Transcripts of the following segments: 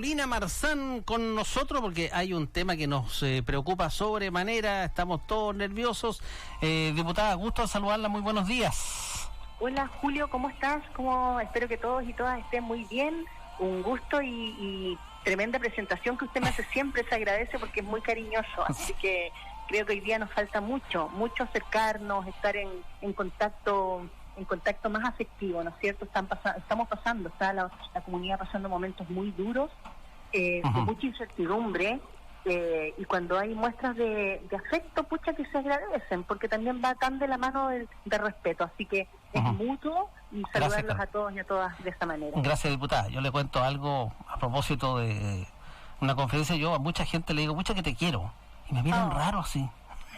Karina Marzán con nosotros porque hay un tema que nos preocupa sobremanera, estamos todos nerviosos. Diputada, gusto saludarla, muy buenos días. Hola Julio, ¿cómo estás? Espero que todos y todas estén muy bien. Un gusto y tremenda presentación que usted me hace siempre, se agradece porque es muy cariñoso, así que creo que hoy día nos falta mucho acercarnos, estar en contacto más afectivo, ¿no es cierto? Está la comunidad pasando momentos muy duros, de mucha incertidumbre, y cuando hay muestras de afecto, pucha, que se agradecen, porque también va tan de la mano de respeto, así que es mutuo, y saludarlos a todos y a todas de esta manera. Gracias, diputada. Yo le cuento algo a propósito de una conferencia. Yo a mucha gente le digo, mucha que te quiero, y me miran raro así.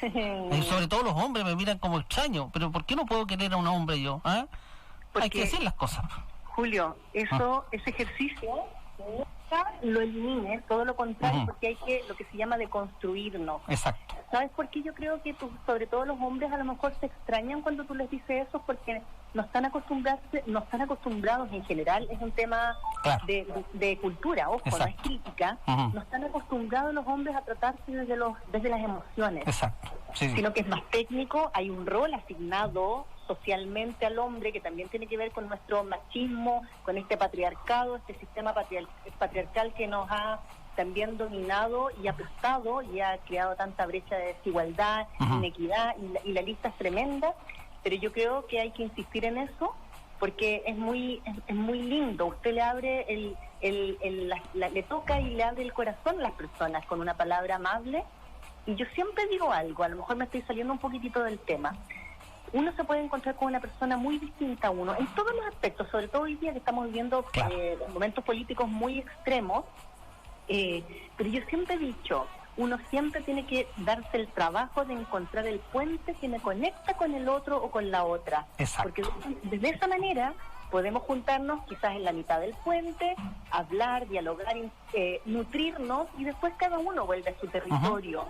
Y sobre todo los hombres me miran como extraño, pero ¿por qué no puedo querer a un hombre yo? ¿Ah? Hay que decir las cosas. Julio, ese ejercicio nunca lo elimine, todo lo contrario, porque hay que, lo que se llama, deconstruirnos. Exacto. ¿Sabes por qué yo creo que sobre todo los hombres a lo mejor se extrañan cuando tú les dices eso? Porque no están acostumbrados en general, es un tema de cultura, ojo, no es crítica, no están acostumbrados los hombres a tratarse desde las emociones. Exacto. Sí. Sino que es más técnico, hay un rol asignado socialmente al hombre que también tiene que ver con nuestro machismo, con este patriarcado, este sistema patriarcal que nos ha también dominado y aplastado y ha creado tanta brecha de desigualdad, inequidad, y la lista es tremenda, pero yo creo que hay que insistir en eso porque es muy lindo. Usted le abre le toca y le abre el corazón a las personas con una palabra amable, y yo siempre digo algo, a lo mejor me estoy saliendo un poquitito del tema. Uno se puede encontrar con una persona muy distinta a uno, en todos los aspectos, sobre todo hoy día que estamos viviendo momentos políticos muy extremos, pero yo siempre he dicho, uno siempre tiene que darse el trabajo de encontrar el puente que me conecta con el otro o con la otra. Exacto. Porque desde esa manera podemos juntarnos quizás en la mitad del puente, hablar, dialogar, nutrirnos, y después cada uno vuelve a su territorio.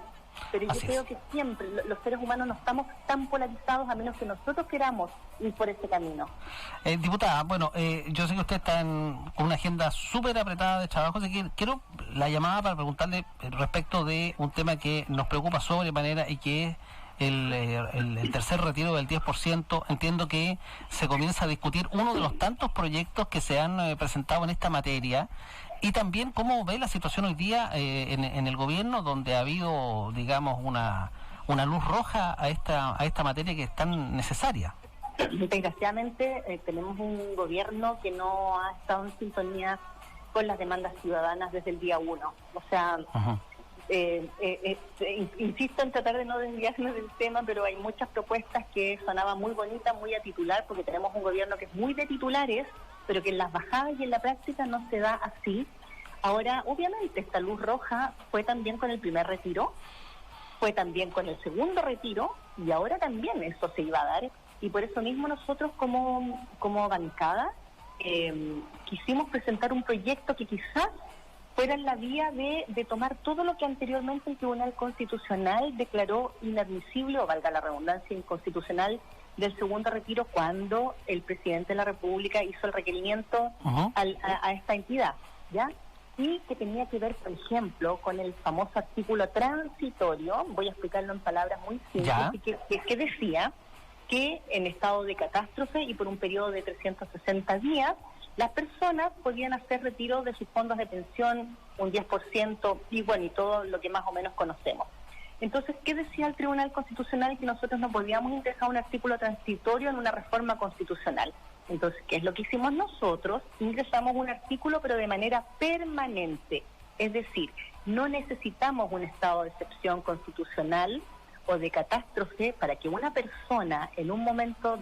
Pero yo creo que siempre los seres humanos no estamos tan polarizados a menos que nosotros queramos ir por ese camino. Diputada, bueno, yo sé que usted está con una agenda súper apretada de trabajo, así que quiero la llamada para preguntarle respecto de un tema que nos preocupa sobremanera y que es el tercer retiro del 10%. Entiendo que se comienza a discutir uno de los tantos proyectos que se han presentado en esta materia, y también cómo ve la situación hoy día en el gobierno, donde ha habido, digamos, una luz roja a esta materia que es tan necesaria. Desgraciadamente tenemos un gobierno que no ha estado en sintonía con las demandas ciudadanas desde el día 1. O sea, insisto en tratar de no desviarnos del tema, pero hay muchas propuestas que sonaban muy bonitas, muy a titular, porque tenemos un gobierno que es muy de titulares, pero que en las bajadas y en la práctica no se da así. Ahora, obviamente, esta luz roja fue también con el primer retiro, fue también con el segundo retiro, y ahora también eso se iba a dar, y por eso mismo nosotros como bancada quisimos presentar un proyecto que quizás fuera en la vía de tomar todo lo que anteriormente el Tribunal Constitucional declaró inadmisible, o valga la redundancia, inconstitucional, del segundo retiro, cuando el presidente de la República hizo el requerimiento a esta entidad, ¿ya? Y que tenía que ver, por ejemplo, con el famoso artículo transitorio, voy a explicarlo en palabras muy simples, que decía que en estado de catástrofe y por un periodo de 360 días, las personas podían hacer retiro de sus fondos de pensión, un 10%, y bueno, y todo lo que más o menos conocemos. Entonces, ¿qué decía el Tribunal Constitucional? Que nosotros no podíamos ingresar un artículo transitorio en una reforma constitucional. Entonces, ¿qué es lo que hicimos nosotros? Ingresamos un artículo, pero de manera permanente. Es decir, no necesitamos un estado de excepción constitucional o de catástrofe para que una persona en un momento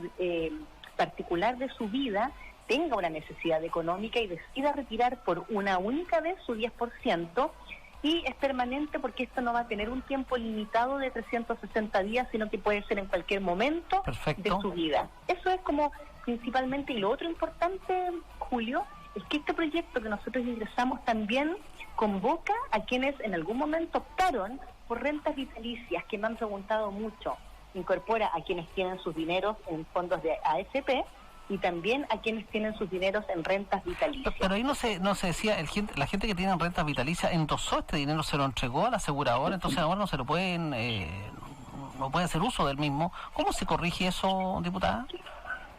particular de su vida tenga una necesidad económica y decida retirar por una única vez su 10%, y es permanente porque esto no va a tener un tiempo limitado de 360 días, sino que puede ser en cualquier momento de su vida. Eso es como principalmente. Y lo otro importante, Julio, es que este proyecto que nosotros ingresamos también convoca a quienes en algún momento optaron por rentas vitalicias, que me han preguntado mucho. Incorpora a quienes tienen sus dineros en fondos de AFP, y también a quienes tienen sus dineros en rentas vitalicias. Pero ahí no se decía, la gente que tiene rentas vitalicias endosó este dinero, se lo entregó a la aseguradora, entonces ahora no se lo pueden, no pueden hacer uso del mismo. ¿Cómo se corrige eso, diputada?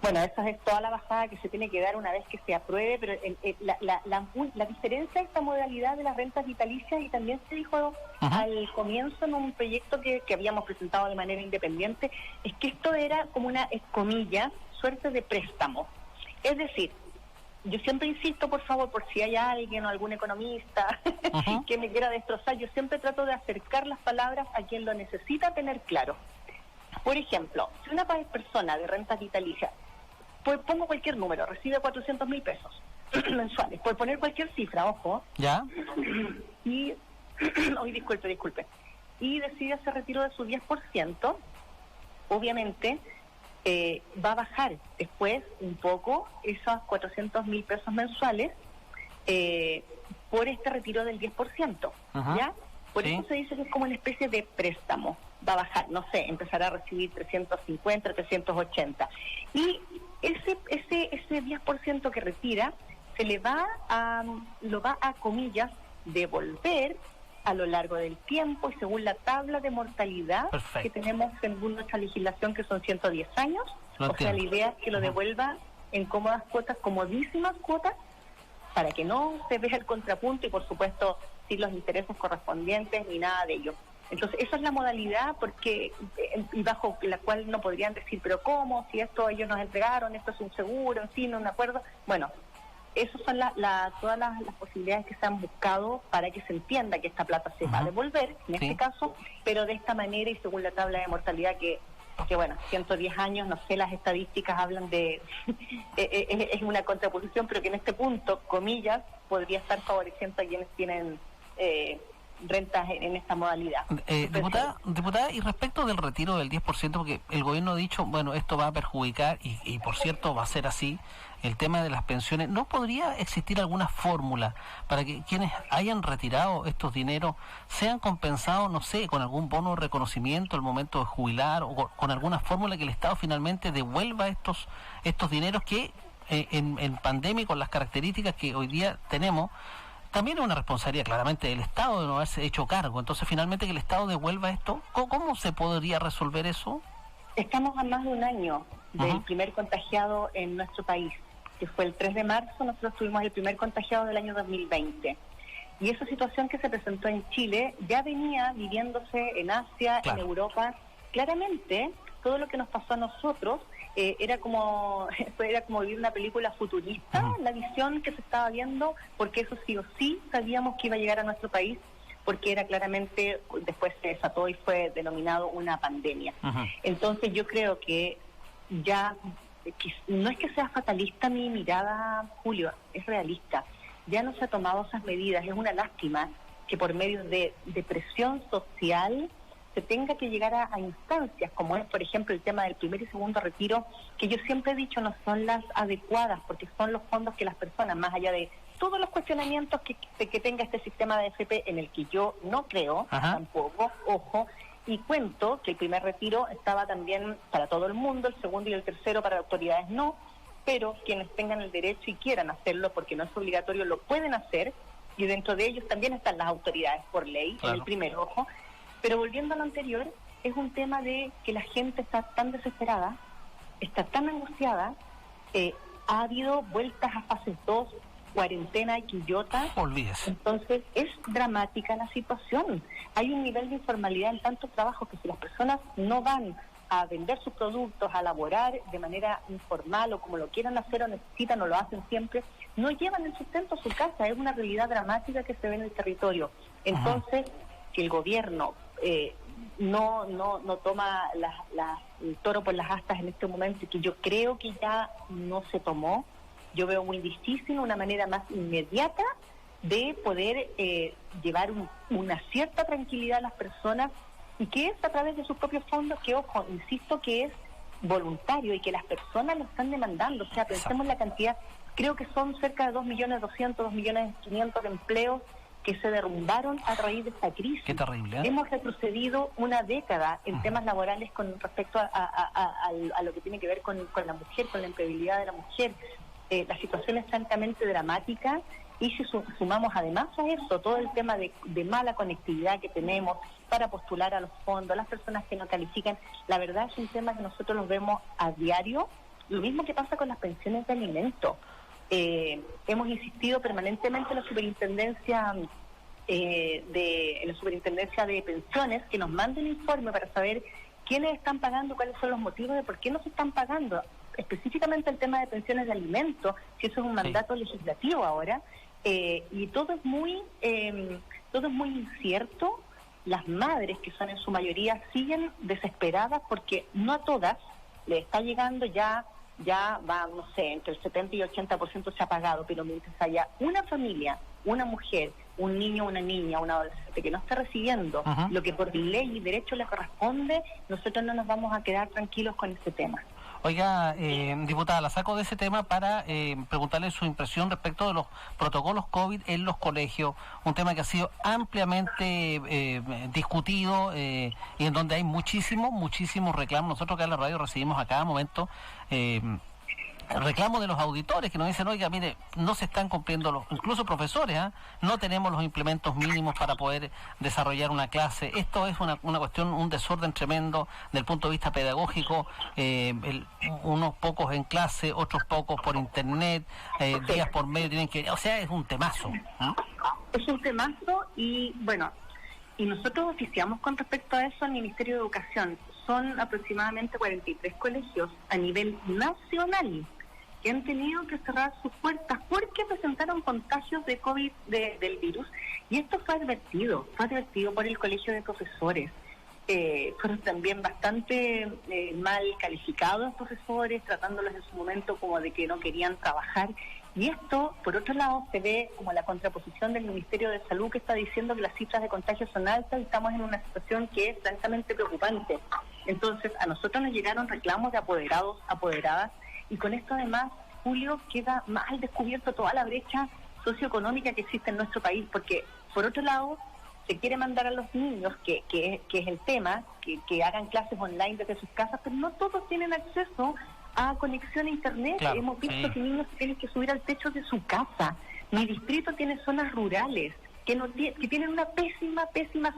Bueno, esa es toda la bajada que se tiene que dar una vez que se apruebe, pero la diferencia de esta modalidad de las rentas vitalicias, y también se dijo al comienzo en un proyecto que habíamos presentado de manera independiente, es que esto era como una, comillas, suerte de préstamo. Es decir, yo siempre insisto, por favor, por si hay alguien o algún economista que me quiera destrozar, yo siempre trato de acercar las palabras a quien lo necesita tener claro. Por ejemplo, si una persona de rentas vitalicias, pues pongo cualquier número, recibe 400.000 pesos mensuales, por poner cualquier cifra, ojo. ¿Ya? Y, disculpe, y decide hacer retiro de su 10%, obviamente va a bajar después un poco esos 400.000 pesos mensuales por este retiro del 10%, ¿ya? Por eso se dice que es como una especie de préstamo. Va a bajar, no sé, empezará a recibir 350, 380. Y ese 10% que retira se le lo va a comillas devolver a lo largo del tiempo y según la tabla de mortalidad que tenemos según nuestra legislación, que son 110 años. O sea, la idea es que lo devuelva en cómodas cuotas, comodísimas cuotas, para que no se vea el contrapunto y, por supuesto, sin los intereses correspondientes ni nada de ello. Entonces, esa es la modalidad y bajo la cual no podrían decir, pero ¿cómo? Si esto ellos nos entregaron, esto es un seguro, en fin, un acuerdo. Bueno, esas son todas las posibilidades que se han buscado para que se entienda que esta plata se va a devolver, en este caso, pero de esta manera y según la tabla de mortalidad que bueno, 110 años, no sé, las estadísticas hablan de... es una contraposición, pero que en este punto, comillas, podría estar favoreciendo a quienes tienen rentas en esta modalidad. Diputada, y respecto del retiro del 10%, porque el gobierno ha dicho, bueno, esto va a perjudicar, y por cierto va a ser así, el tema de las pensiones, ¿no podría existir alguna fórmula para que quienes hayan retirado estos dineros sean compensados, no sé, con algún bono de reconocimiento al momento de jubilar, o con alguna fórmula que el Estado finalmente devuelva estos dineros que en pandemia, con las características que hoy día tenemos, también es una responsabilidad claramente del Estado de no haberse hecho cargo? Entonces, finalmente, que el Estado devuelva esto, ¿cómo se podría resolver eso? Estamos a más de un año del primer contagiado en nuestro país, que fue el 3 de marzo, nosotros tuvimos el primer contagiado del año 2020. Y esa situación que se presentó en Chile ya venía viviéndose en Asia, en Europa. Claramente, todo lo que nos pasó a nosotros era como vivir una película futurista, la visión que se estaba viendo, porque eso sí o sí sabíamos que iba a llegar a nuestro país, porque era claramente, después se desató y fue denominado una pandemia. Entonces yo creo que ya, no es que sea fatalista mi mirada, Julio, es realista. Ya no se ha tomado esas medidas, es una lástima que por medio de presión social se tenga que llegar a instancias como es, por ejemplo, el tema del primer y segundo retiro, que yo siempre he dicho no son las adecuadas, porque son los fondos que las personas, más allá de todos los cuestionamientos que tenga este sistema de AFP, en el que yo no creo tampoco, ojo, y cuento que el primer retiro estaba también para todo el mundo, el segundo y el tercero para autoridades no, pero quienes tengan el derecho y quieran hacerlo, porque no es obligatorio, lo pueden hacer, y dentro de ellos también están las autoridades por ley, en el primer, ojo. Pero volviendo a lo anterior, es un tema de que la gente está tan desesperada, está tan angustiada, ha habido vueltas a fases 2, cuarentena y quillota. Olvídese. Entonces es dramática la situación. Hay un nivel de informalidad en tantos trabajos que si las personas no van a vender sus productos, a laborar de manera informal o como lo quieran hacer o necesitan o lo hacen siempre, no llevan el sustento a su casa. Es una realidad dramática que se ve en el territorio. Entonces, si el gobierno no toma el toro por las astas en este momento, que yo creo que ya no se tomó, yo veo muy difícil una manera más inmediata de poder llevar una cierta tranquilidad a las personas, y que es a través de sus propios fondos, que, ojo, insisto, que es voluntario y que las personas lo están demandando. O sea, pensemos en la cantidad, creo que son cerca de 2.200.000, 2.500.000 de empleos que se derrumbaron a raíz de esta crisis. Qué terrible, ¿eh? Hemos retrocedido una década en temas laborales con respecto a lo que tiene que ver con la mujer, con la empleabilidad de la mujer. La situación es francamente dramática, y si sumamos además a eso todo el tema de mala conectividad que tenemos para postular a los fondos, las personas que no califican, la verdad es un tema que nosotros los vemos a diario. Lo mismo que pasa con las pensiones de alimentos. Hemos insistido permanentemente en la superintendencia de pensiones que nos mande un informe para saber quiénes están pagando, cuáles son los motivos de por qué no se están pagando, específicamente el tema de pensiones de alimentos, si eso es un mandato legislativo ahora, y todo es muy incierto. Las madres, que son en su mayoría, siguen desesperadas porque no a todas les está llegando ya va, no sé, entre el 70 y 80% se ha pagado, pero mientras haya una familia, una mujer, un niño, una niña, un adolescente que no está recibiendo lo que por ley y derecho le corresponde, nosotros no nos vamos a quedar tranquilos con este tema. Oiga, diputada, la saco de ese tema para preguntarle su impresión respecto de los protocolos COVID en los colegios, un tema que ha sido ampliamente discutido y en donde hay muchísimos reclamos. Nosotros acá en la radio recibimos a cada momento reclamos de los auditores que nos dicen, oiga, mire, no se están cumpliendo incluso profesores, no tenemos los implementos mínimos para poder desarrollar una clase. Esto es una cuestión, un desorden tremendo del punto de vista pedagógico, unos pocos en clase, otros pocos por internet, días por medio tienen que... O sea, es un temazo. Es un temazo y, bueno, y nosotros oficiamos con respecto a eso al Ministerio de Educación. Son aproximadamente 43 colegios a nivel nacional que han tenido que cerrar sus puertas porque presentaron contagios de COVID del virus, y esto fue advertido por el Colegio de Profesores. Fueron también bastante mal calificados los profesores, tratándolos en su momento como de que no querían trabajar. Y esto, por otro lado, se ve como la contraposición del Ministerio de Salud, que está diciendo que las cifras de contagios son altas y estamos en una situación que es francamente preocupante. Entonces, a nosotros nos llegaron reclamos de apoderados, apoderadas, y con esto además, Julio, queda más al descubierto toda la brecha socioeconómica que existe en nuestro país, porque, por otro lado, se quiere mandar a los niños, que es el tema, que hagan clases online desde sus casas, pero no todos tienen acceso a conexión a internet. Claro, hemos visto que niños tienen que subir al techo de su casa. Mi distrito tiene zonas rurales que tienen una pésima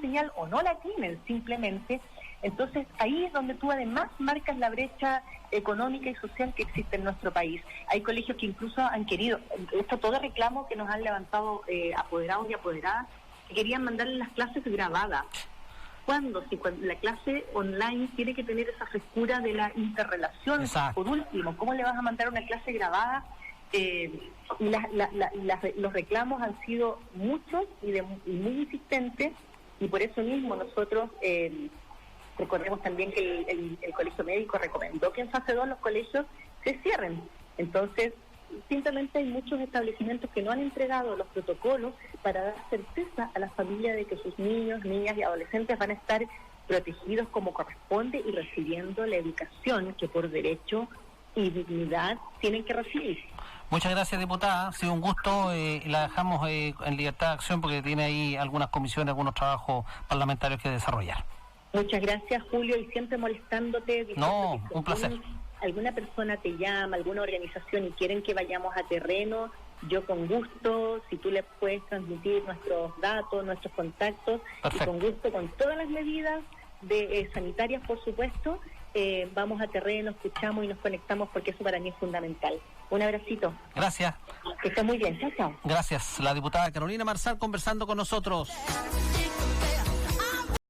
señal, o no la tienen simplemente. Entonces ahí es donde tú además marcas la brecha económica y social que existe en nuestro país. Hay colegios que incluso han querido, esto todo reclamo que nos han levantado apoderados y apoderadas, que querían mandarle las clases grabadas. Cuando la clase online tiene que tener esa frescura de la interrelación. Exacto. Por último, ¿cómo le vas a mandar una clase grabada? Los reclamos han sido muchos y muy insistentes, y por eso mismo nosotros recordemos también que el Colegio Médico recomendó que en fase 2 los colegios se cierren. Entonces, simplemente hay muchos establecimientos que no han entregado los protocolos para dar certeza a las familias de que sus niños, niñas y adolescentes van a estar protegidos como corresponde y recibiendo la educación que por derecho y dignidad tienen que recibir. Muchas gracias, diputada. Ha sido un gusto. La dejamos en libertad de acción porque tiene ahí algunas comisiones, algunos trabajos parlamentarios que desarrollar. Muchas gracias, Julio, y siempre molestándote. No, un placer. Alguna persona te llama, alguna organización, y quieren que vayamos a terreno, yo con gusto, si tú le puedes transmitir nuestros datos, nuestros contactos, perfecto. Y con gusto, con todas las medidas sanitarias, por supuesto, vamos a terreno, escuchamos y nos conectamos, porque eso para mí es fundamental. Un abracito. Gracias. Que esté muy bien. Chao, chao. Gracias. La diputada Carolina Marzal conversando con nosotros.